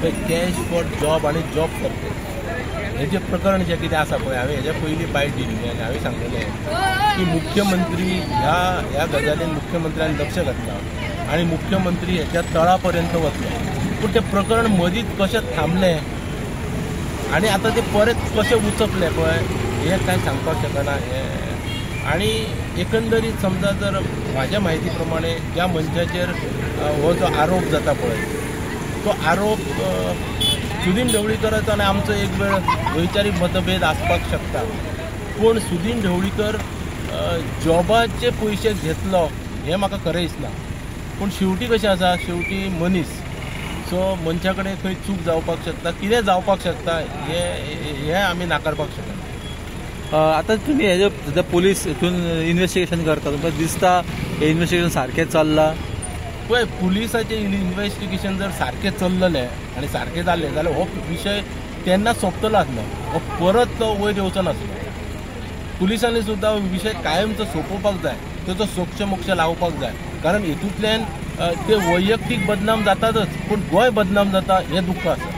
पळय cash for job आणि job for cash हे जे प्रकरण जे कितें आसा पळय हांवें हेज्या पयलीं बायट दिल्ली आनी हांवें सांगलेलें की मुख्यमंत्री ह्या गजालीन मुख्यमंत्र्यान लक्ष घातलां आनी मुख्यमंत्री हेच्या तळा पर्यंत वतलो पूण तें प्रकरण मदींच कशें थांबलें आनी आतां तें परत कशें उचपलें पळय हें कांय सांगपाक शकना हें आनी एकंदरीत समजा जर म्हाज्या म्हायती प्रमाणे ज्या मनशाचेर हो जो आरोप जाता पळय तो आरोप सुदीन ढवळीकराचो आनी आमचो एक वेळ वैचारीक मतभेद आसपाक शकता पूण सुदीन ढवळीकर जॉबाचे पयशे घेतलो हें म्हाका खरें दिसना पूण शेवटी कशें आसा शेवटी मनीस सो मनशा कडेन खंय चूक जावपाक शकता कितें जावपाक शकता हें आमी नाकारपाक शकना। आतां तुमी हेजे सद्या पुलीस हितून इन्व्हेस्टिगेशन करता तुमकां दिसता हें इन्व्हेस्टिगेशन सारकें चल्लां पळय पुलिसाचें इन्व्हेस्टिगेशन जर सारकें चल्ललें आनी सारकें जालें जाल्यार हो विशय तेन्ना सोंपतलो आसलो हो परत तो वयर येवचो नासलो पुलिसांनी सुद्दां विशय कायमचो सोंपोवपाक जाय तेचो सोक्ष मोक्ष लावपाक जाय कारण हितूंतल्यान ते वैयक्तीक बदनाम जातातच पूण गोंय बदनाम जाता हें दुख्ख आसा।